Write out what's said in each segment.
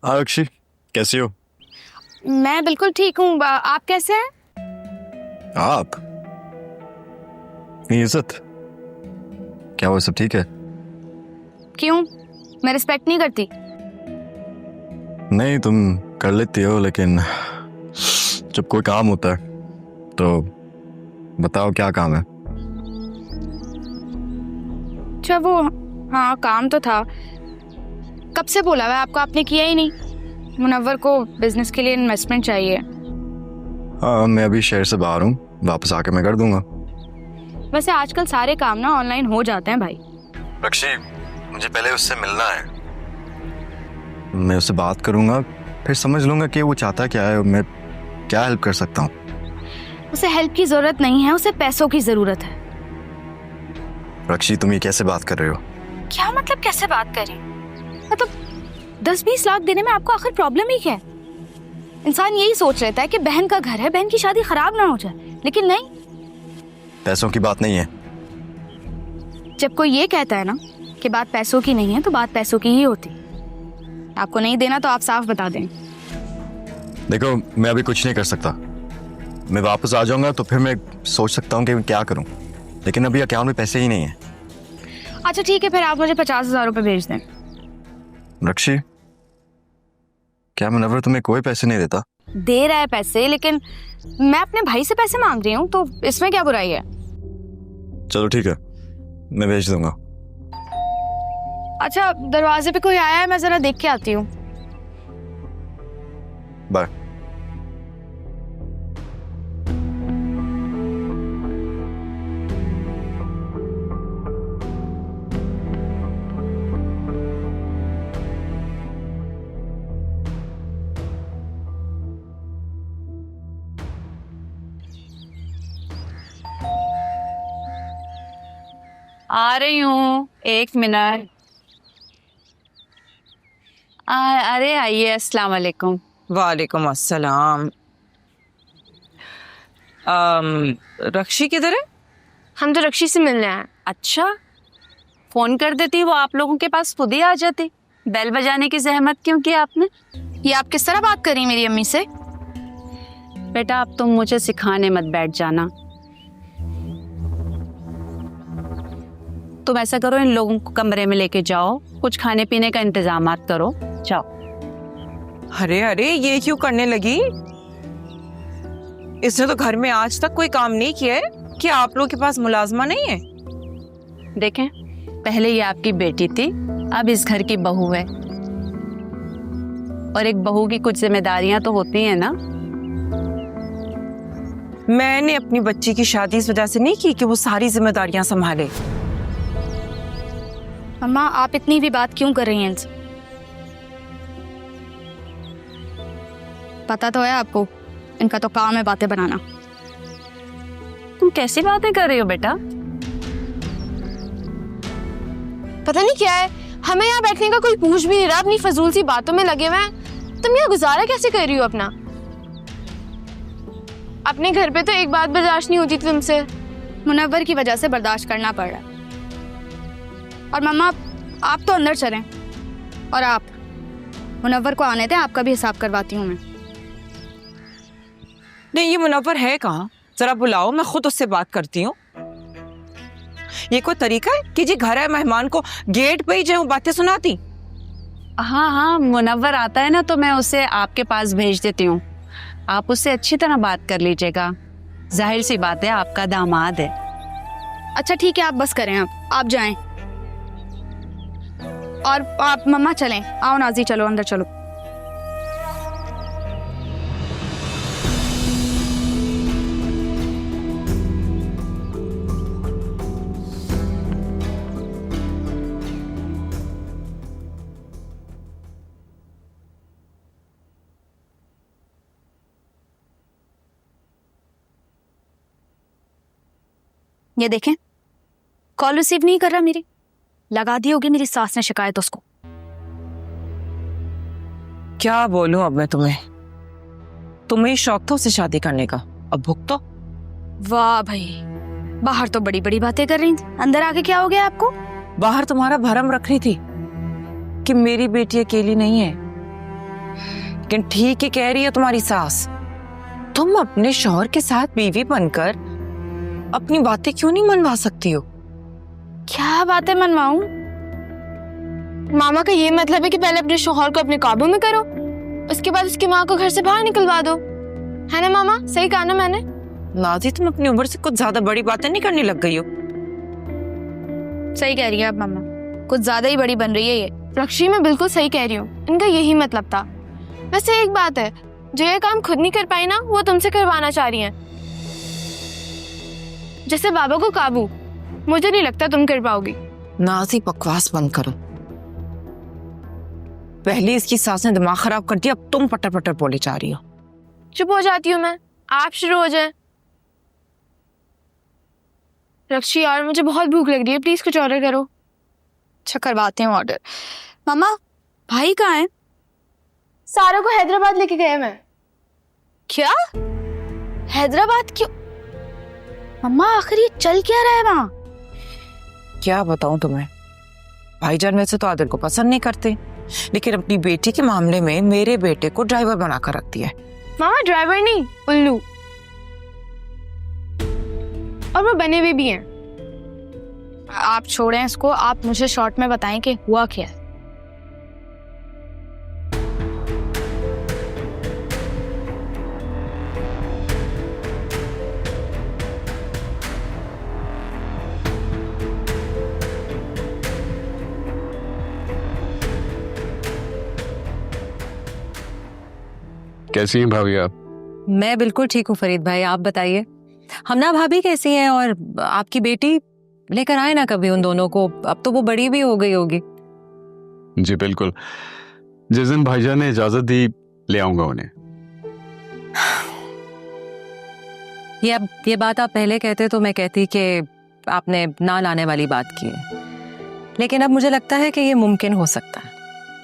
हाँ अक्षी, कैसी हो? मैं बिल्कुल ठीक हूँ। आप कैसे हैं? आप? इतनी इज्जत? क्या वो सब ठीक है? क्यों? मैं रिस्पेक्ट नहीं करती? नहीं, तुम कर लेती हो, लेकिन जब कोई काम होता है तो बताओ क्या काम है? अच्छा वो, हाँ काम तो था। कब से बोला हुआ है आपको, आपने किया ही नहीं। मुनव्वर को बिजनेस के लिए इन्वेस्टमेंट चाहिए। हाँ, मैं अभी शहर से बाहर हूँ, वापस आके मैं कर दूंगा। वैसे आजकल सारे काम ना ऑनलाइन हो जाते हैं भाई। अक्षी, मुझे पहले उससे मिलना है। मैं उससे बात करूंगा, फिर समझ लूंगा कि वो चाहता क्या है और मैं क्या हेल्प कर सकता हूँ। उसे हेल्प की जरूरत नहीं है, उसे पैसों की जरूरत है। अक्षी, तुम ये कैसे बात कर रहे हो? क्या मतलब कैसे बात करें? मतलब 10-20 लाख देने में आपको आखिर प्रॉब्लम ही क्या है? इंसान यही सोच रहता है कि बहन का घर है, बहन की शादी खराब ना हो जाए, लेकिन नहीं। पैसों की बात नहीं है। जब कोई ये कहता है ना कि बात पैसों की नहीं है, तो बात पैसों की ही होती। आपको नहीं देना तो आप साफ बता दें। देखो, मैं अभी कुछ नहीं कर सकता। मैं वापस आ जाऊंगा तो फिर मैं सोच सकता हूँ कि मैं क्या करूँ, लेकिन अभी अकाउंट में पैसे ही नहीं है। अच्छा ठीक है, फिर आप मुझे 50,000 रुपए भेज दें। रक्षी, क्या मुनव्वर तुम्हें कोई पैसे नहीं देता? दे रहा है पैसे, लेकिन मैं अपने भाई से पैसे मांग रही हूँ, तो इसमें क्या बुराई है? चलो ठीक है, मैं भेज दूंगा। अच्छा, दरवाजे पे कोई आया है, मैं जरा देख के आती हूँ। बाय। आ रही हूँ, 1 मिनट। अरे आइए, अस्सलाम वालेकुम। वालेकुम अस्सलाम। रक्षी किधर है? हम तो रक्षी से मिलने आए। अच्छा, फोन कर देती, वो आप लोगों के पास खुद ही आ जाती। बेल बजाने की जहमत क्यों की आपने? ये आप किस तरह बात करी मेरी अम्मी से? बेटा, अब तुम मुझे सिखाने मत बैठ जाना। तुम ऐसा करो, इन लोगों को कमरे में लेके जाओ, कुछ खाने पीने का इंतजाम करो, जाओ। अरे अरे, ये क्यों करने लगी? इसने तो घर में आज तक कोई काम नहीं किया है। क्या आप लोगों के पास मुलाजमा नहीं है? देखें, पहले ये आपकी बेटी थी, अब इस घर की बहू है, और एक बहू की कुछ जिम्मेदारियां तो होती हैं ना। मैंने अपनी बच्ची की शादी इस वजह से नहीं की कि वो सारी जिम्मेदारियां संभाले। अम्मा, आप इतनी भी बात क्यों कर रही हैं इनसे? पता तो है आपको, इनका तो काम है बातें बनाना। तुम कैसी बातें कर रही हो बेटा? पता नहीं क्या है, हमें यहाँ बैठने का कोई पूछ भी नहीं रहा, अपनी फजूल सी बातों में लगे हुए हैं। तुम यहाँ गुजारा कैसे कर रही हो अपना? अपने घर पे तो एक बात बर्दाश्त नहीं होती तुमसे। मुनव्वर की वजह से बर्दाश्त करना पड़ रहा है। और मम्मा, आप तो अंदर चलें, और आप मुनव्वर को आने दें, आपका भी हिसाब करवाती हूँ मैं। नहीं, ये मुनव्वर है कहाँ? जरा बुलाओ, मैं खुद उससे बात करती हूँ। ये कोई तरीका है कि जी घर है, मेहमान को गेट पे ही जो बातें सुनाती? हाँ हाँ, मुनव्वर आता है ना तो मैं उसे आपके पास भेज देती हूँ। आप उससे अच्छी तरह बात कर लीजिएगा। जाहिर सी बात है, आपका दामाद है। अच्छा ठीक है, आप बस करें, आप जाएं। और आप मम्मा चलें। आओ नाजी, चलो अंदर चलो। ये देखें, कॉल रिसीव नहीं कर रहा मेरी। लगा दी होगी मेरी सास ने शिकायत उसको। क्या बोलूं अब मैं तुम्हें? तुम्हें शौक था उससे शादी करने का, अब भुगतो। वाह भाई, बाहर तो बड़ी बड़ी बातें कर रही थी, अंदर आके क्या हो गया आपको? बाहर तुम्हारा भरम रख रही थी कि मेरी बेटी अकेली नहीं है, लेकिन ठीक ही कह रही है तुम्हारी सास। तुम अपने शौहर के साथ बीवी बनकर अपनी बातें क्यों नहीं मनवा सकती हो? क्या बातें मनवाऊं? मामा का ये मतलब है कि पहले अपने शौहर को अपने काबू में करो, उसके बाद उसकी माँ को घर से बाहर निकलवा दो, है ना मामा? सही कहा ना मैंने? नाजी, तुम अपनी उम्र से कुछ ज्यादा बड़ी बातें नहीं करने लग गई हो? सही कह रही है अब मामा, कुछ ज्यादा ही बड़ी बन रही है ये। रक्षी, मैं बिल्कुल सही कह रही हूँ, इनका यही मतलब था। वैसे एक बात है, जो ये काम खुद नहीं कर पाई ना, वो तुमसे करवाना चाह रही हैं। जैसे बाबा को काबू, मुझे नहीं लगता तुम कर पाओगी। नाजी, बकवास बंद करो। पहले इसकी सास ने दिमाग खराब कर दिया, अब तुम पटर पटर बोली जा रही हो। चुप हो जाती हूँ मैं, आप शुरू हो जाए। रक्षी यार, मुझे बहुत भूख लग रही है, प्लीज कुछ ऑर्डर करो। अच्छा, करवाते हैं ऑर्डर। मामा, भाई कहाँ है? सारों को हैदराबाद लेके गए मैं। क्या? हैदराबाद क्यों? मम्मा, आखिर ये चल क्या रहा है वहाँ? क्या बताऊं तुम्हें, भाईजान वैसे तो आदिल को पसंद नहीं करते, लेकिन अपनी बेटी के मामले में मेरे बेटे को ड्राइवर बनाकर रख दिया है। मामा, ड्राइवर नहीं, उल्लू। और वो बने हुए भी हैं। आप छोड़ें इसको, आप मुझे शॉर्ट में बताएं कि हुआ क्या है। कैसी हैं भाभी आप? मैं बिल्कुल ठीक हूँ फरीद भाई, आप बताइए। हमना भाभी कैसी हैं, और आपकी बेटी? लेकर आए ना कभी उन दोनों को, अब तो वो बड़ी भी हो गई होगी। जी बिल्कुल, जिस दिन भाईजान ने इजाजत दी ले आऊंगा उन्हें। ये बात आप पहले कहते तो मैं कहती कि आपने ना लाने वाली बात की है, लेकिन अब मुझे लगता है कि ये मुमकिन हो सकता है।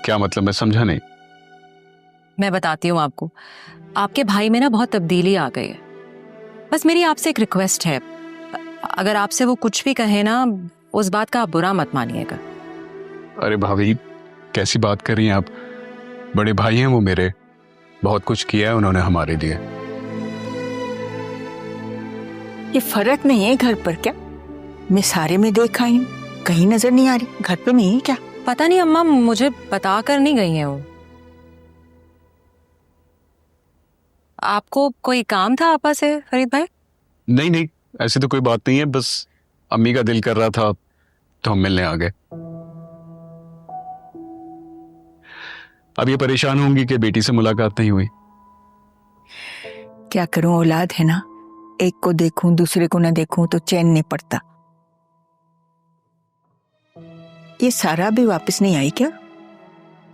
क्या मतलब, मैं समझा नहीं। मैं बताती हूँ आपको, आपके भाई में ना बहुत तब्दीली आ गई है। बस मेरी आपसे एक रिक्वेस्ट है, अगर आपसे वो कुछ भी कहे ना, उस बात का आप बुरा मत मानिएगा। अरे भाभी, कैसी बात कर रही हैं आप? बड़े भाई हैं वो मेरे, बहुत कुछ किया है उन्होंने हमारे लिए। ये फर्क नहीं है घर पर क्या? मैं सारे में देखा हूँ, कहीं नजर नहीं आ रही। घर पे नहीं है क्या? पता नहीं अम्मा, मुझे बता कर नहीं गई हैं वो। आपको कोई काम था आपा से फरीद भाई? नहीं नहीं, ऐसी तो कोई बात नहीं है, बस अम्मी का दिल कर रहा था तो हम मिलने आ गए। अब ये परेशान होंगी कि बेटी से मुलाकात नहीं हुई। क्या करूं, औलाद है ना, एक को देखूं दूसरे को ना देखूं तो चैन नहीं पड़ता। ये सारा भी वापस नहीं आई क्या?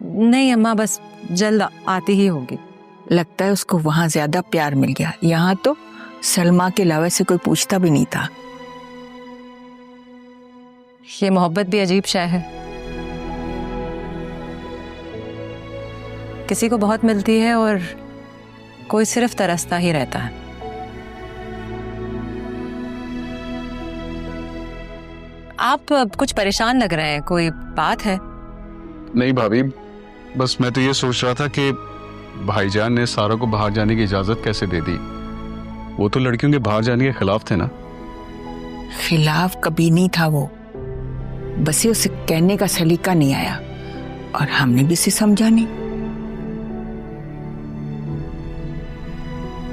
नहीं अम्मा, बस जल्द आती ही होगी। लगता है उसको वहां ज्यादा प्यार मिल गया, यहाँ तो सलमा के अलावा से कोई पूछता भी नहीं था। ये मोहब्बत भी अजीब शय है, किसी को बहुत मिलती है और कोई सिर्फ तरसता ही रहता है। आप कुछ परेशान लग रहे हैं, कोई बात है? नहीं भाभी, बस मैं तो ये सोच रहा था कि भाईजान ने सारा को बाहर जाने की इजाजत कैसे दे दी। वो तो लड़कियों के बाहर जाने के खिलाफ थे ना। खिलाफ कभी नहीं था वो, बस ये उसे कहने का सलीका नहीं आया और हमने भी उसे समझा नहीं।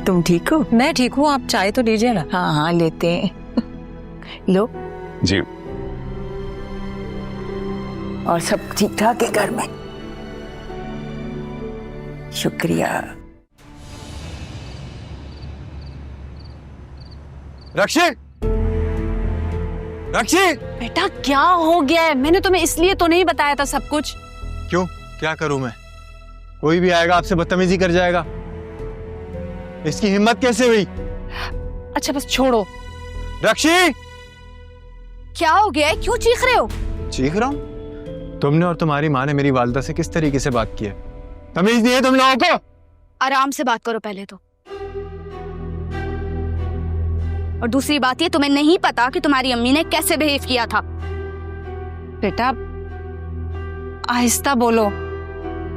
तुम ठीक हो? मैं ठीक हूँ, आप चाय तो लीजिए ना। हाँ हाँ, लेते हैं। लो। जी। और सब ठीक ठाक है घर में? शुक्रिया। रक्षी, रक्षी! बेटा क्या हो गया है? मैंने तुम्हें इसलिए तो नहीं बताया था सब कुछ। क्यों, क्या करूं मैं? कोई भी आएगा आपसे बदतमीजी कर जाएगा। इसकी हिम्मत कैसे हुई? अच्छा बस छोड़ो। रक्षी! क्या हो गया है, क्यों चीख रहे हो? चीख रहा हूं? तुमने और तुम्हारी माँ ने मेरी वालिदा से किस तरीके से बात की है? तमीज नहीं है तुम लोगों को? आराम से बात करो पहले तो। और दूसरी बात ये, तुम्हें नहीं पता कि तुम्हारी अम्मी ने कैसे बिहेव किया था। बेटा आहिस्ता बोलो,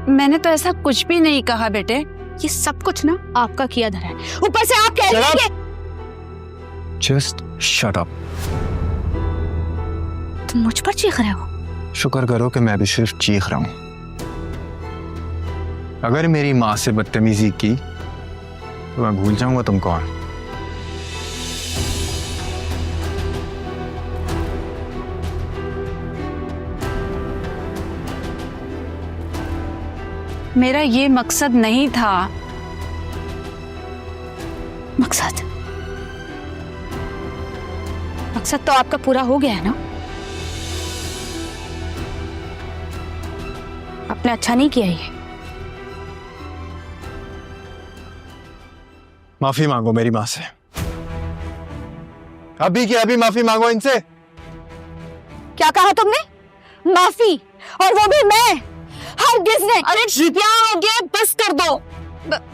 मैंने तो ऐसा कुछ भी नहीं कहा बेटे। ये सब कुछ ना आपका किया धरा है, ऊपर से आप कह रहे हैं कि जस्ट शट अप। तुम मुझ पर चीख रहे हो। शुक्र करो कि मैं भी सिर्फ चीख रहा हूं। अगर मेरी माँ से बदतमीजी की तो मैं भूल जाऊंगा तुम कौन। मेरा ये मकसद नहीं था। मकसद तो आपका पूरा हो गया है ना? आपने अच्छा नहीं किया ये। माफी मांगो मेरी माँ से, अभी की अभी माफी मांगो इनसे। क्या कहा तुमने? माफी? और वो भी मैं? किसने? अरे क्या हो गया, बस कर दो।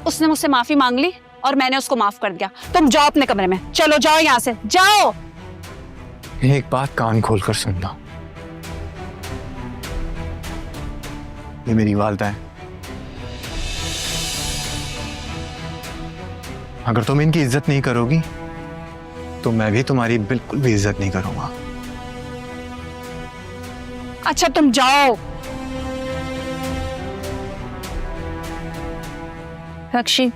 उसने मुझसे माफी मांग ली और मैंने उसको माफ कर दिया। तुम जाओ अपने कमरे में, चलो जाओ यहाँ से, जाओ। एक बात कान खोलकर सुनना, ये मेरी वालिदा है। अगर तुम इनकी इज्जत नहीं करोगी तो मैं भी तुम्हारी बिल्कुल भी इज्जत नहीं करूंगा। अच्छा तुम जाओ। रक्षी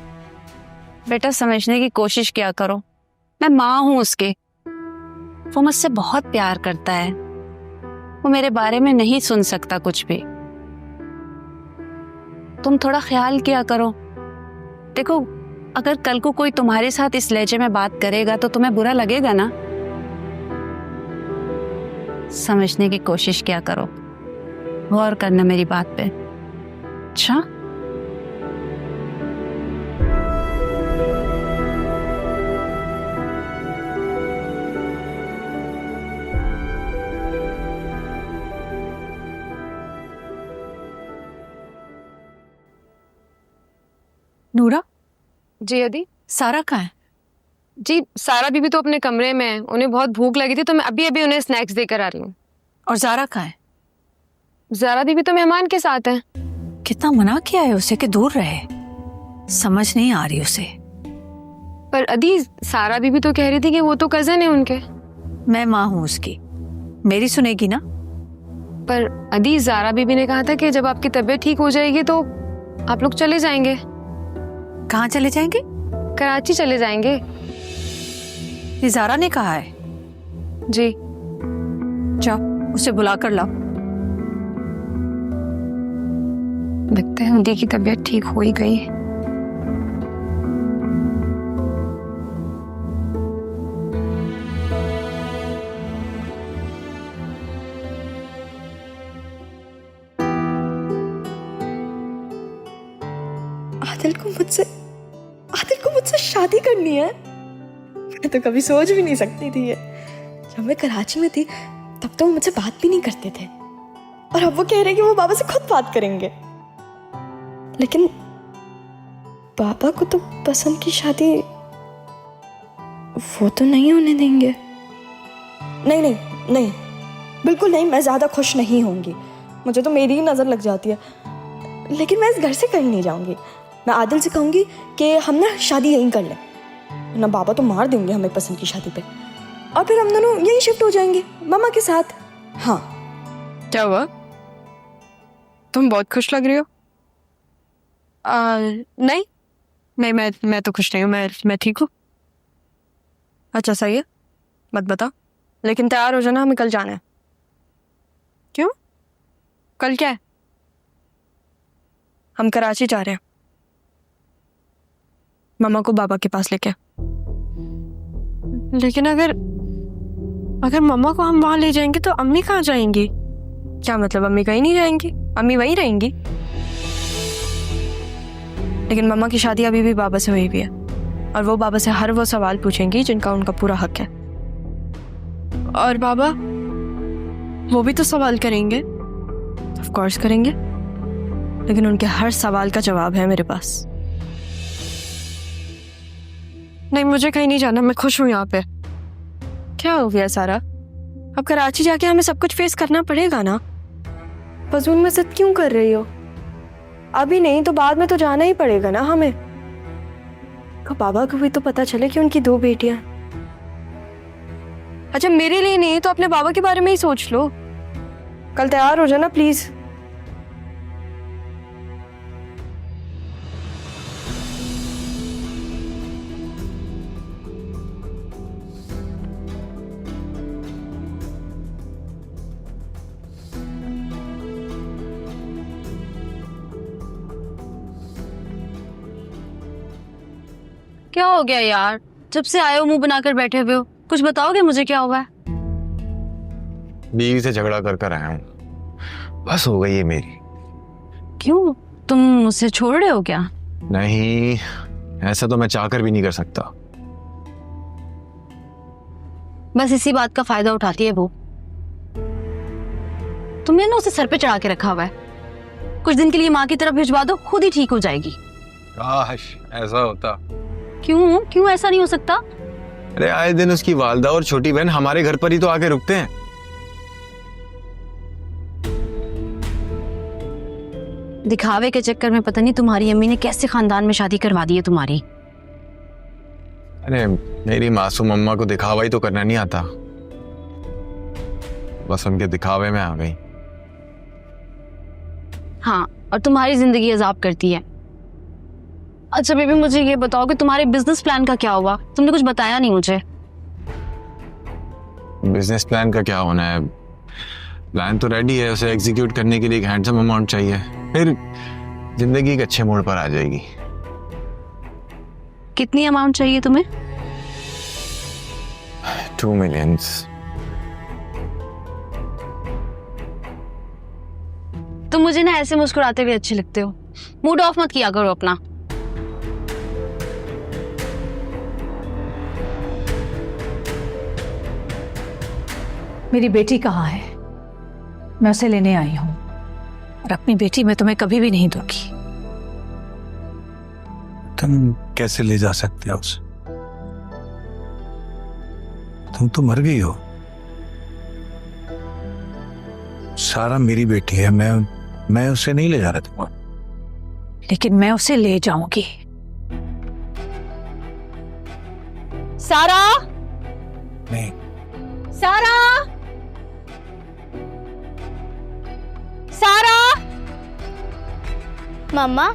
बेटा, समझने की कोशिश किया करो। मैं माँ हूं उसके, वो मुझसे बहुत प्यार करता है। वो मेरे बारे में नहीं सुन सकता कुछ भी। तुम थोड़ा ख्याल किया करो। देखो, अगर कल को कोई तुम्हारे साथ इस लहजे में बात करेगा तो तुम्हें बुरा लगेगा ना। समझने की कोशिश किया करो, गौर करना मेरी बात पे। अच्छा? नूरा जी। अदी सारा कहाँ है? जी, सारा बीबी तो अपने कमरे में है। उन्हें बहुत भूख लगी थी तो मैं अभी अभी उन्हें स्नैक्स देकर आ रही हूँ। और ज़ारा कहाँ है? ज़ारा बीबी तो मेहमान के साथ है। कितना मना किया है उसे कि दूर रहे, समझ नहीं आ रही उसे। पर अदी, सारा बीबी तो कह रही थी कि वो तो कजन है उनके। मैं माँ हूँ उसकी, मेरी सुनेगी ना। पर अदी, ज़ारा बीबी ने कहा था कि जब आपकी तबीयत ठीक हो जाएगी तो आप लोग चले जाएंगे। कहाँ चले जाएंगे? कराची चले जाएंगे। ये ज़ारा ने कहा है? जी। जाओ उसे बुला कर लाओ। लगता है अदी की तबीयत ठीक हो ही गई। आदिल को मुझसे शादी करनी है। मैं तो कभी सोच भी नहीं सकती थी ये। जब मैं कराची में थी तब तो वो मुझसे बात भी नहीं करते थे, और अब वो कह रहे हैं कि वो बाबा से खुद बात करेंगे। लेकिन पापा को तो पसंद की शादी वो तो नहीं होने देंगे। नहीं नहीं नहीं, बिल्कुल नहीं। मैं ज़्यादा खुश नहीं होंगी, मुझे तो मेरी ही नज़र लग जाती है। लेकिन मैं इस घर से कहीं नहीं जाऊंगी। मैं आदिल से कहूँगी कि हम ना शादी यहीं कर लें, ना बाबा तो मार देंगे हमें पसंद की शादी पे, और फिर हम दोनों यहीं शिफ्ट हो जाएंगे मामा के साथ। हाँ। क्या हुआ? तुम बहुत खुश लग रही हो। नहीं नहीं, मैं तो खुश नहीं हूँ। मैं ठीक हूँ। अच्छा सही है, मत बताओ। लेकिन तैयार हो जाना, हमें कल जाना है। क्यों? कल क्या है? हम कराची जा रहे हैं, मामा को बाबा के पास लेके। लेकिन अगर मामा को हम वहां ले जाएंगे तो अम्मी कहाँ जाएंगी? क्या मतलब, अम्मी कहीं नहीं जाएंगी? अम्मी वहीं रहेंगी। लेकिन मामा की शादी अभी भी बाबा से हुई भी है, और वो बाबा से हर वो सवाल पूछेंगी जिनका उनका पूरा हक है। और बाबा वो भी तो सवाल करेंगे। ऑफ कोर्स करेंगे, लेकिन उनके हर सवाल का जवाब है मेरे पास। नहीं, मुझे कहीं नहीं जाना, मैं खुश हूँ यहाँ पे। क्या हो गया सारा? अब कराची जाके हमें सब कुछ फेस करना पड़ेगा ना। फजूल में जिद क्यों कर रही हो? अभी नहीं तो बाद में तो जाना ही पड़ेगा ना हमें। तो बाबा को भी तो पता चले कि उनकी 2 बेटियां। अच्छा मेरे लिए नहीं तो अपने बाबा के बारे में ही सोच लो। कल तैयार हो जाना प्लीज। क्या हो गया यार, जब से आए हो मुंह बनाकर बैठे हुए हो, कुछ बताओगे मुझे क्या हुआ है? बीवी से झगड़ा कर कर आया हूँ, बस हो गई है मेरी। क्यों, तुम मुझसे छोड़ रहे हो क्या? नहीं, ऐसा तो मैं चाहकर भी नहीं कर सकता। बस इसी बात का फायदा उठाती है वो। तुमने ना उसे सर पे चढ़ा के रखा हुआ है। कुछ दिन के लिए माँ की तरफ भिजवा दो, खुद ही ठीक हो जाएगी। काश ऐसा होता। क्यों क्यों ऐसा नहीं हो सकता? अरे आए दिन उसकी वालदा और छोटी बहन हमारे घर पर ही तो आके रुकते हैं। दिखावे के चक्कर में पता नहीं तुम्हारी अम्मी ने कैसे खानदान में शादी करवा दी है तुम्हारी। अरे मेरी मासूम अम्मा को दिखावा ही तो करना नहीं आता, बस उनके दिखावे में आ गई। हाँ, और तुम्हारी जिंदगी अजाब करती है। अच्छा बेबी, मुझे ये बताओ कि तुम्हारे बिजनेस प्लान का क्या हुआ? तुमने कुछ बताया नहीं मुझे। बिजनेस प्लान का क्या होना है, प्लान तो रेडी है, उसे एग्जीक्यूट करने के लिए एक हैंडसम अमाउंट चाहिए, फिर जिंदगी एक अच्छे मोड़ पर आ जाएगी। कितनी अमाउंट चाहिए तुम्हें? 2 million। तुम मुझे ना ऐसे मुस्कुराते हुए अच्छे लगते हो। मूड ऑफ मत किया करो अपना। मेरी बेटी कहाँ है? मैं उसे लेने आई हूँ और अपनी बेटी मैं तुम्हें कभी भी नहीं दूंगी। तुम कैसे ले जा सकते हो उसे? तुम तो मर गई हो। सारा मेरी बेटी है, मैं उसे नहीं ले जा रहा था। लेकिन मैं उसे ले जाऊंगी। सारा, नहीं, सारा, सारा, मम्मा,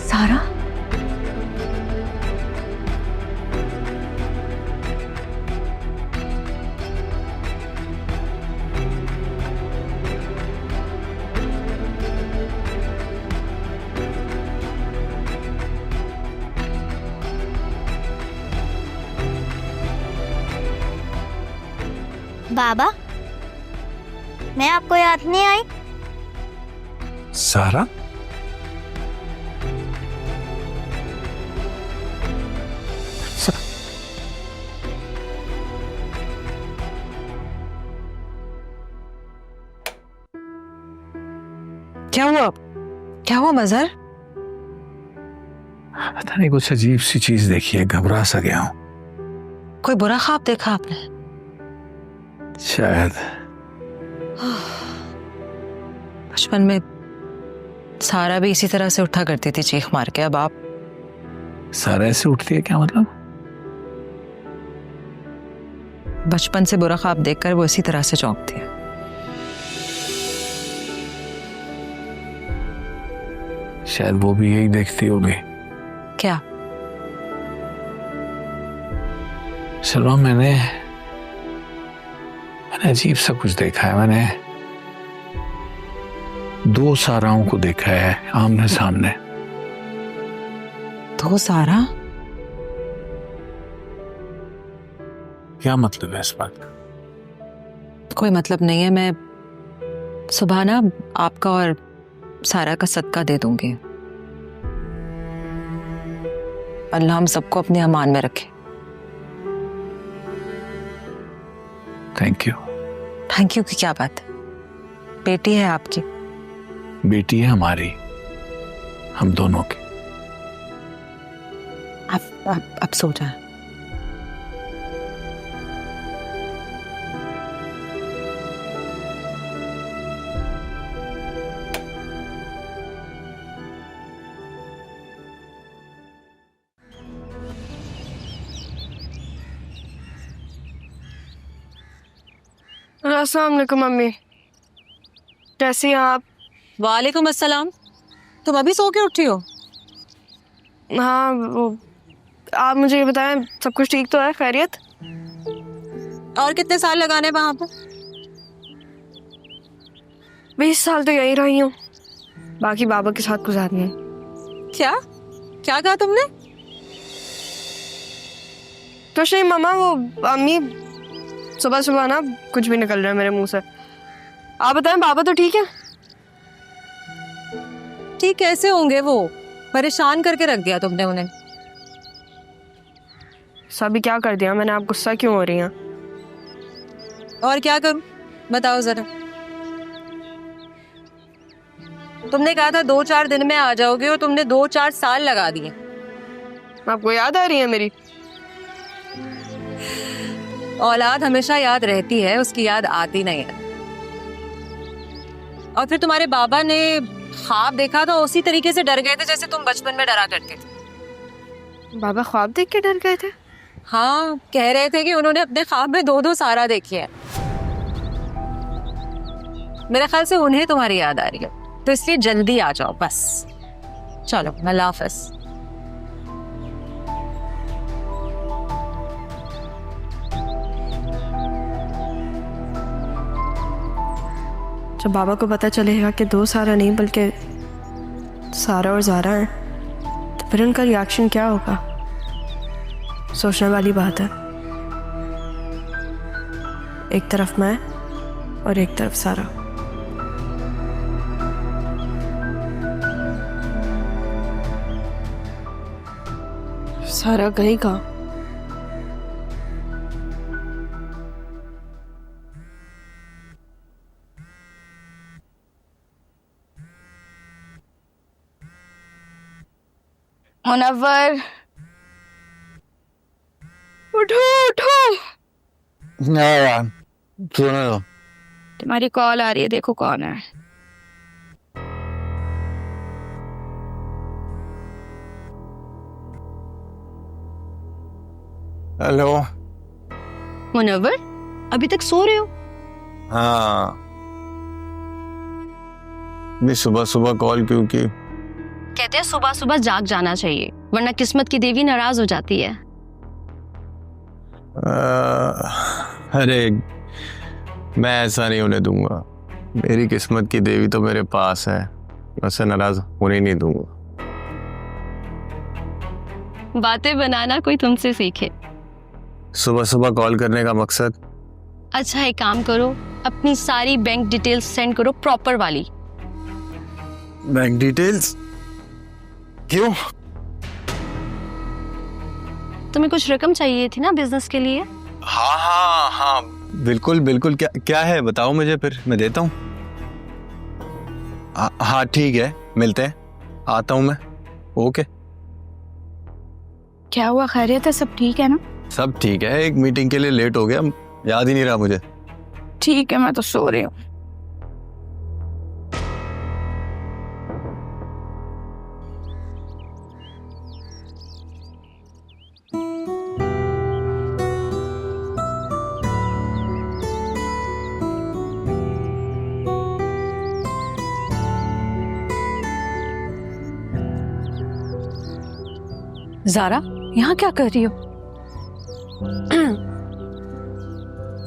सारा, बाबा, मैं आपको याद नहीं आई? सारा, क्या हुआ? क्या हुआ मजहर? पता नहीं कुछ अजीब सी चीज देखी है, घबरा सा गया हूं। कोई बुरा ख्वाब देखा आपने? शायद। बचपन में सारा भी इसी तरह से उठा करती थी चीख मार के। अब आप? सारा ऐसे उठती है क्या मतलब? बचपन से बुरा ख्वाब देखकर वो इसी तरह से चौंकती है। शायद वो भी यही देखती होगी। क्या? सलमा, मैंने अजीब सा कुछ देखा है। मैंने 2 साराओं को देखा है आमने सामने। 2 सारा? क्या मतलब है इस बात का? कोई मतलब नहीं है। मैं सुबह ना आपका और सारा का सदका दे दूंगी। अल्लाह हम सबको अपने अमान में रखे। Thank you. थैंक यू की क्या बात है? बेटी है आपकी। बेटी है हमारी, हम दोनों की। आप सो जाएं। अस्सलाम वालेकुम मम्मी, कैसी हैं आप? वालेकुम अस्सलाम। तुम अभी सो के उठी हो? हाँ, वो आप मुझे ये बताएं, सब कुछ ठीक तो है? खैरियत? और कितने साल लगाने वहां पर? 20 साल तो यहीं रही हूँ, बाकी बाबा के साथ गुजारनी है। क्या क्या कहा तुमने? कुछ नहीं मम्मा, वो अम्मी सुबह सुबह ना कुछ भी निकल रहा है मेरे मुंह से। आप बताएं, बाबा तो ठीक है? ठीक कैसे होंगे, वो परेशान करके रख दिया तुमने उन्हें। सभी क्या कर दिया मैंने? आप गुस्सा क्यों हो रही हैं? और क्या करूं बताओ जरा। तुमने कहा था 2-4 दिन में आ जाओगे और तुमने 2-4 साल लगा दिए। आपको याद आ रही है मेरी? औलाद हमेशा याद रहती है, उसकी याद आती नहीं है। और फिर तुम्हारे बाबा ने ख्वाब देखा तो उसी तरीके से डर गए थे जैसे तुम बचपन में डरा करते थे। बाबा ख्वाब देख के डर गए थे? हाँ, कह रहे थे कि उन्होंने अपने ख्वाब में 2-2 सारा देखी है। मेरे ख्याल से उन्हें तुम्हारी याद आ रही है, तो इसलिए जल्दी आ जाओ बस। चलो, अल्लाह हाफ़िज़। जब बाबा को पता चलेगा कि 2 सारा नहीं बल्कि सारा और ज़ारा है, तो फिर उनका रिएक्शन क्या होगा? सोचने वाली बात है। एक तरफ मैं और एक तरफ सारा। सारा गई कहाँ? मुनव्वर, उठो उठो। यार सुनो तो। तुम्हारी कॉल आ रही है, देखो कौन है। हेलो। मुनव्वर, अभी तक सो रहे हो? हाँ, मैं सुबह सुबह कॉल क्यों की? कहते हैं सुबह सुबह जाग जाना चाहिए, वरना किस्मत की देवी नाराज हो जाती है। अरे मैं ऐसा नहीं होने दूंगा। मेरी किस्मत की देवी तो मेरे पास है, मैं उसे नाराज होने नहीं दूंगा। बातें बनाना कोई तुमसे सीखे। सुबह सुबह कॉल करने का मकसद? अच्छा, एक काम करो, अपनी सारी बैंक डिटेल्स सेंड करो, प्रॉपर वाली। Bank details? क्यों? तुम्हें कुछ रकम चाहिए थी ना बिजनेस के लिए? हाँ हाँ हाँ, बिल्कुल बिल्कुल। क्या क्या है बताओ मुझे, फिर मैं देता हूँ। हाँ ठीक है, मिलते हैं, आता हूँ मैं। ओके। क्या हुआ, खैरियत है? सब ठीक है ना? सब ठीक है, एक मीटिंग के लिए लेट हो गया, याद ही नहीं रहा मुझे। ठीक है, मैं तो सो रही हूँ। ज़ारा, यहाँ क्या कर रही हो?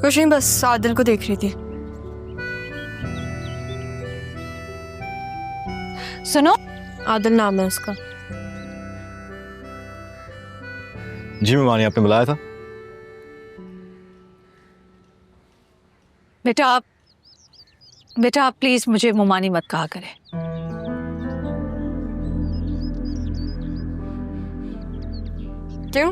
कुछ नहीं, बस आदिल को देख रही थी। सुनो, आदिल नाम है उसका। जी मेहमानी, आपने बुलाया था? बेटा आप प्लीज मुझे मुमानी मत कहा करें। क्यों?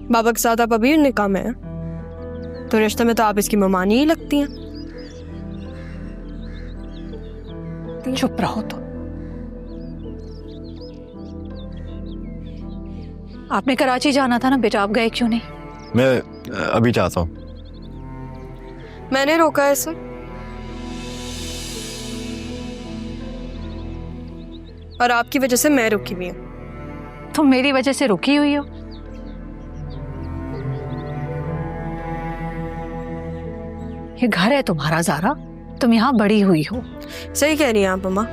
बाबा के साथ आप अभी निकाह में हैं, तो रिश्ते में तो आप इसकी ममानी ही लगती हैं। चुप रहो तो। आपने कराची जाना था ना बेटा, आप गए क्यों नहीं? मैं अभी चाहता हूँ। मैंने रोका है इसे, और आपकी वजह से मैं रुकी हुई हूँ। तुम मेरी वजह से रुकी हुई हो? ये घर है तुम्हारा ज़ारा, तुम यहाँ बड़ी हुई हो। सही कह रही हैं आप मम्मा,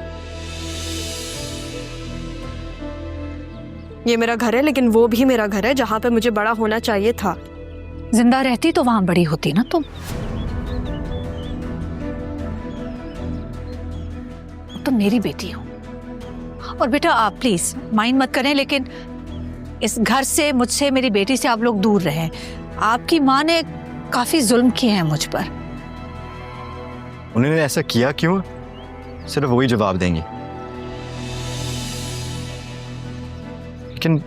ये मेरा घर है, लेकिन वो भी मेरा घर है जहाँ पे मुझे बड़ा होना चाहिए था। जिंदा रहती तो वहां बड़ी होती ना तुम। तुम मेरी बेटी हो। और बेटा आप प्लीज माइंड मत करें, लेकिन इस घर से, मुझसे, मेरी बेटी से आप लोग दूर रहें। आपकी माँ ने काफी जुल्म किए हैं मुझ पर। उन्होंने ऐसा किया क्यों? सिर्फ वही जवाब देंगी। लेकिन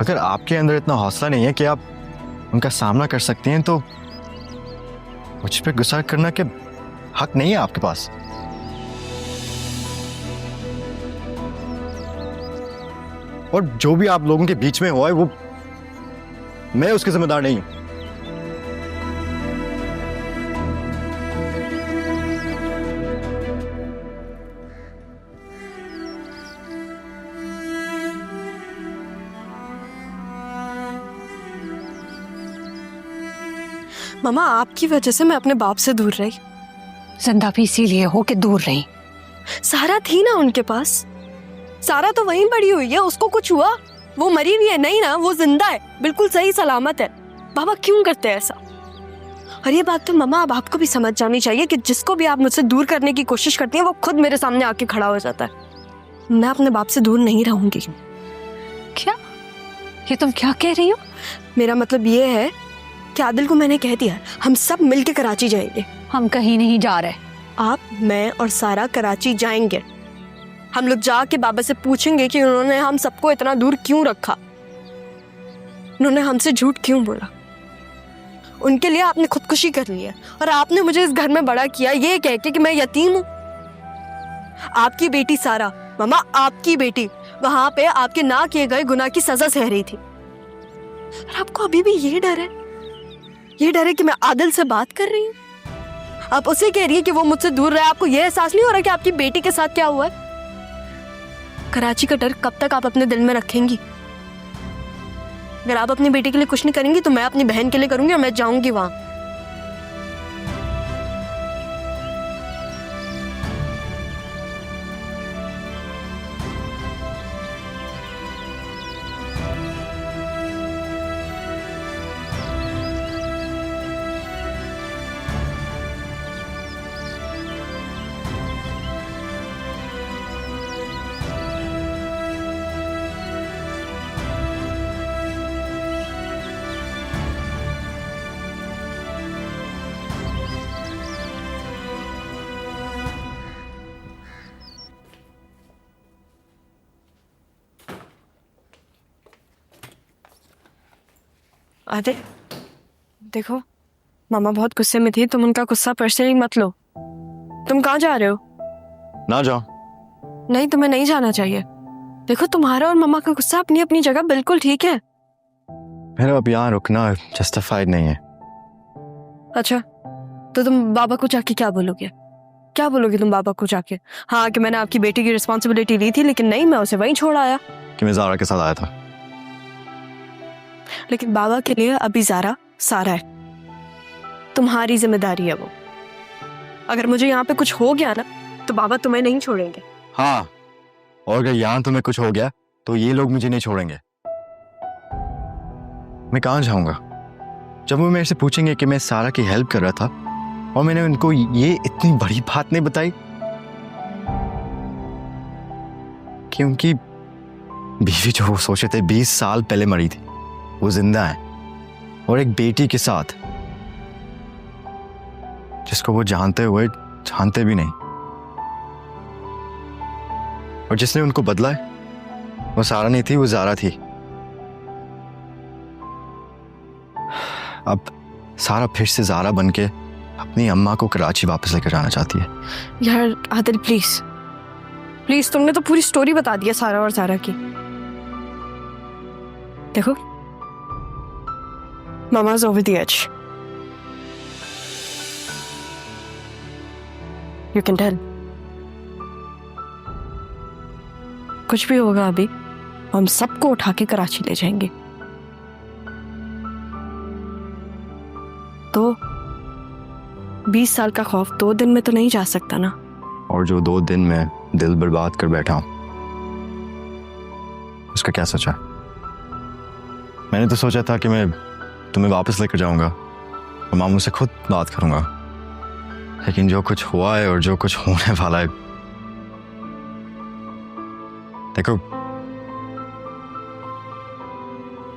अगर आपके अंदर इतना हौसला नहीं है कि आप उनका सामना कर सकते हैं, तो मुझ पे गुस्सा करना के हक नहीं है आपके पास। और जो भी आप लोगों के बीच में हुआ है, वो मैं उसके जिम्मेदार नहीं हूं। मामा, आपकी वजह से मैं अपने बाप से दूर रही। जिंदा भी इसीलिए हो कि दूर रही। सारा थी ना उनके पास, सारा तो वहीं पड़ी हुई है। उसको कुछ हुआ? वो मरी हुई है? नहीं ना, वो जिंदा है, बिल्कुल सही सलामत है। बाबा क्यों करते हैं ऐसा? और ये बात तो मामा अब आपको भी समझ जानी चाहिए कि जिसको भी आप मुझसे दूर करने की कोशिश करती हैं, वो खुद मेरे सामने आके खड़ा हो जाता है। मैं अपने बाप से दूर नहीं रहूंगी। क्या? ये तुम क्या कह रही हो? मेरा मतलब ये है कि आदिल को मैंने कह दिया, हम सब मिलके कराची जाएंगे। हम कहीं नहीं जा रहे। आप, मैं और सारा कराची जाएंगे। हम लोग जाके बाबा से पूछेंगे कि उन्होंने हम सबको इतना दूर क्यों रखा, उन्होंने हमसे झूठ क्यों बोला। उनके लिए आपने खुदकुशी कर ली है, और आपने मुझे इस घर में बड़ा किया ये कह के कि मैं यतीम हूं। आपकी बेटी सारा, मामा आपकी बेटी, वहां पे आपके ना किए गए गुनाह की सजा सह रही थी। और आपको अभी भी ये डर है, ये डर है कि मैं आदिल से बात कर रही हूँ। आप उसे कह रही है कि वो मुझसे दूर रहे। आपको ये एहसास नहीं हो रहा कि आपकी बेटी के साथ क्या हुआ है? कराची का डर कब तक आप अपने दिल में रखेंगी? अगर आप अपनी बेटी के लिए कुछ नहीं करेंगी, तो मैं अपनी बहन के लिए करूंगी, और मैं जाऊंगी वहां। आदिल, देखो मामा बहुत गुस्से में थी, तुम उनका गुस्सा पर्सनली मत लो। तुम कहाँ जा रहे हो? ना जाओ। नहीं, तुम्हें नहीं जाना चाहिए। देखो तुम्हारा और मामा का गुस्सा अपनी अपनी जगह बिल्कुल ठीक है। मेरा अब यहाँ रुकना जस्टिफाइड नहीं है। अच्छा, तो तुम बाबा को जाके क्या बोलोगे? क्या बोलोगे तुम बाबा को जाके? हाँ, कि मैंने आपकी बेटी की रिस्पॉन्सिबिलिटी ली थी, लेकिन नहीं, मैं उसे वहीं छोड़ आया। कि मैं ज़ारा के साथ आया था। लेकिन बाबा के लिए अभी ज़ारा सारा है, तुम्हारी जिम्मेदारी है वो। अगर मुझे यहाँ पे कुछ हो गया ना, तो बाबा तुम्हें नहीं छोड़ेंगे। हाँ, और अगर यहाँ तुम्हें कुछ हो गया तो ये लोग मुझे नहीं छोड़ेंगे। मैं कहाँ जाऊंगा? जब वो मेरे से पूछेंगे कि मैं सारा की हेल्प कर रहा था और मैंने उनको ये इतनी बड़ी बात नहीं बताई कि उनकी बीवी, जो वो सोचे थे 20 साल पहले मरी थी, वो जिंदा है, और एक बेटी के साथ जिसको वो जानते हुए जानते भी नहीं, और जिसने उनको बदला है वो सारा नहीं थी, वो ज़ारा थी। अब सारा फिर से ज़ारा बनके अपनी अम्मा को कराची वापस लेकर जाना चाहती है। यार आदिल, प्लीज प्लीज, तुमने तो पूरी स्टोरी बता दी है सारा और ज़ारा की। देखो, Mama's over the edge. You can tell. कुछ भी होगा अभी, हम सबको उठा के कराची ले जाएंगे। तो 20 साल का खौफ 2 दिन में तो नहीं जा सकता ना। और जो 2 दिन में दिल बर्बाद कर बैठा हूं उसका क्या सोचा? मैंने तो सोचा था कि मैं तुम्हें वापस लेकर जाऊंगा और मामू से खुद बात करूंगा, लेकिन जो कुछ हुआ है और जो कुछ होने वाला है, देखो,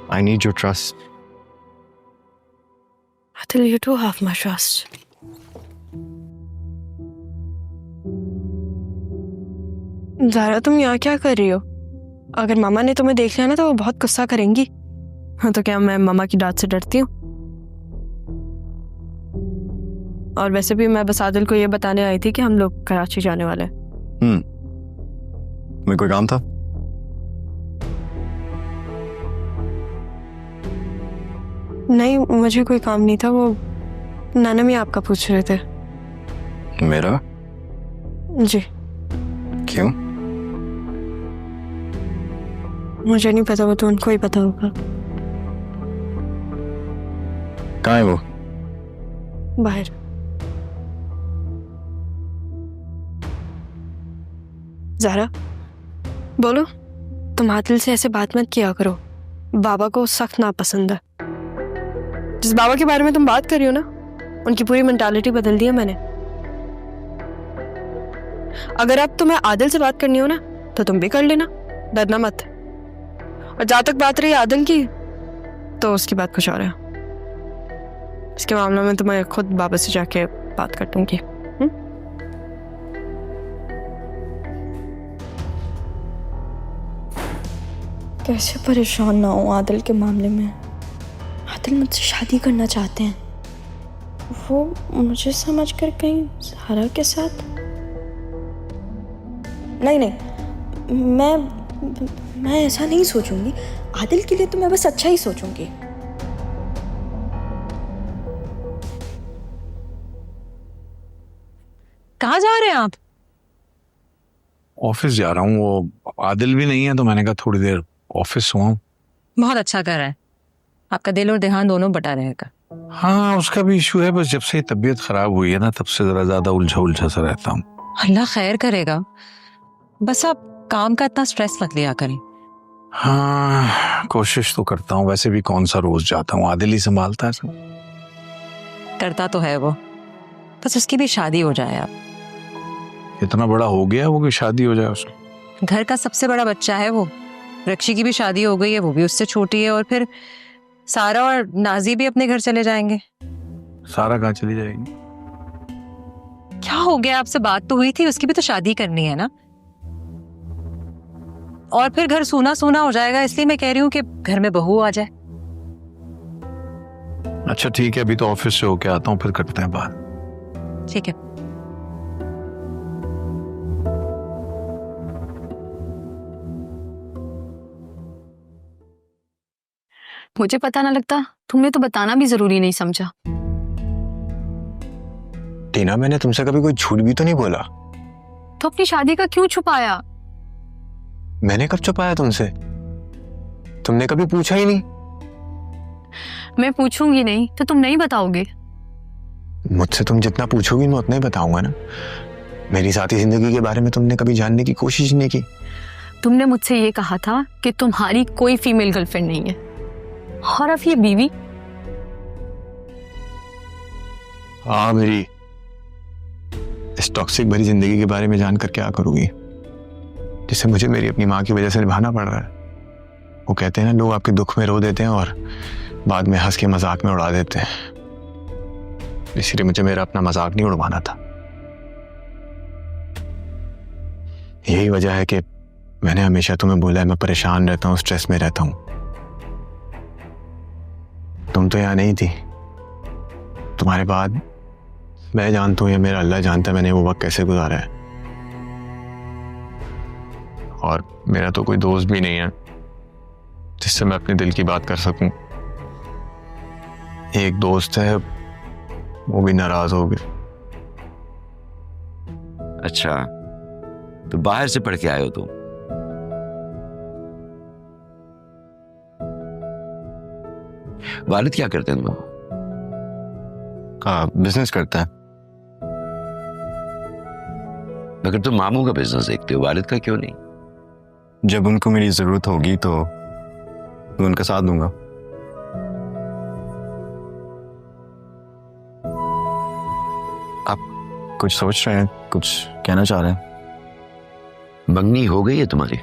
I need your trust. Adil, you do have my trust. Zaara, तुम यहाँ क्या कर रही हो? अगर मामा ने तुम्हें देख लिया ना तो वो बहुत गुस्सा करेंगी। हाँ, तो क्या मैं मामा की डांट से डरती हूँ? और वैसे भी मैं बस आदिल को ये बताने आई थी कि हम लोग कराची जाने वाले हैं। मेरे कोई काम था? नहीं, मुझे कोई काम नहीं था। वो नाना मियाँ आपका पूछ रहे थे। मेरा? जी। क्यों? मुझे नहीं पता, वो तो उनको ही पता होगा। कहाँ है वो? बाहर। ज़ारा, बोलो, तुम आदिल से ऐसे बात मत किया करो। बाबा को सख्त नापसंद है। जिस बाबा के बारे में तुम बात कर रही हो ना, उनकी पूरी मेंटालिटी बदल दी है मैंने। अगर अब तुम्हें आदिल से बात करनी हो ना तो तुम भी कर लेना, डरना मत। और जहां तक बात रही आदिल की, तो उसकी बात कुछ और है। इसके मामले में तो मैं खुद बाबा से जाके बात कर दूंगी। कैसे परेशान ना हो आदिल के मामले में। आदिल मुझसे शादी करना चाहते हैं। वो मुझे समझकर कहीं ज़ारा के साथ। नहीं, मैं ऐसा नहीं सोचूंगी। आदिल के लिए तो मैं बस अच्छा ही सोचूंगी। कहाँ जा रहे हैं आप? ऑफिस जा रहा हूँ। वो आदिल भी नहीं है तो मैंने कहा थोड़ी देर ऑफिस हुआ। बहुत अच्छा कर रहा है, आपका दिल और ध्यान दोनों बटा रहेगा। हाँ, उसका भी इशू है, बस जब से तबीयत खराब हुई है ना तब से जरा ज्यादा उलझा सा रहता हूँ। अल्लाह खैर करेगा, बस आप काम का इतना स्ट्रेस मत लिया करें। हाँ, कोशिश तो करता हूँ। वैसे भी कौन सा रोज जाता हूँ, आदिल ही संभालता है सब। करता तो है वो, बस उसकी भी शादी हो जाए। आप इतना बड़ा हो गया वो कि शादी हो जाए उसकी? घर का सबसे बड़ा बच्चा है वो। रक्षी की भी शादी हो गई है, वो भी उससे छोटी है, और फिर सारा और नाजी भी अपने घर चले जाएंगे। सारा कहाँ चली जाएगी? क्या हो गया, आपसे बात तो हुई थी, उसकी भी तो शादी करनी है ना। और फिर घर सूना सूना हो जाएगा, इसलिए मैं कह रही हूँ कि घर में बहू आ जाए। अच्छा ठीक है, अभी तो ऑफिस से होके आता हूँ, फिर करते हैं बात। ठीक है। मुझे पता ना लगता, तुमने तो बताना भी जरूरी नहीं समझा। टीना, मैंने तुमसे कभी कोई झूठ भी तो नहीं बोला। तो अपनी शादी का क्यों छुपाया? मैंने कब छुपाया तुमसे? तुमने कभी पूछा ही नहीं। मैं पूछूंगी नहीं तो तुम नहीं बताओगे। मुझसे तुम जितना पूछोगी मैं उतना ही बताऊंगा ना। मेरी साथी जिंदगी के बारे में तुमने कभी जानने की कोशिश नहीं की। तुमने मुझसे ये कहा था कि तुम्हारी कोई फीमेल गर्लफ्रेंड नहीं है, और अब ये बीवी। हाँ, मेरी इस टॉक्सिक भरी जिंदगी के बारे में जानकर क्या करोगी, जिसे मुझे मेरी अपनी माँ की वजह से निभाना पड़ रहा है। वो कहते हैं ना, लोग आपके दुख में रो देते हैं और बाद में हंस के मजाक में उड़ा देते हैं। इसीलिए मुझे मेरा अपना मजाक नहीं उड़वाना था। यही वजह है कि मैंने हमेशा तुम्हें बोला है मैं परेशान रहता हूँ, स्ट्रेस में रहता हूँ। तुम तो यहाँ नहीं थी। तुम्हारे बाद मैं जानता हूँ या मेरा अल्लाह जानता है मैंने वो वक्त कैसे गुजारा है। और मेरा तो कोई दोस्त भी नहीं है जिससे मैं अपने दिल की बात कर सकूं। एक दोस्त है, वो भी नाराज हो गए। अच्छा, तो बाहर से पढ़ के आए हो तुम? वालिद क्या करते हैं तुम? बिजनेस करता है। मगर तुम मामू का बिजनेस देखते हो, वालिद का क्यों नहीं? जब उनको मेरी जरूरत होगी तो मैं उनका साथ दूंगा। आप कुछ सोच रहे हैं, कुछ कहना चाह रहे हैं? मंगनी हो गई है तुम्हारी?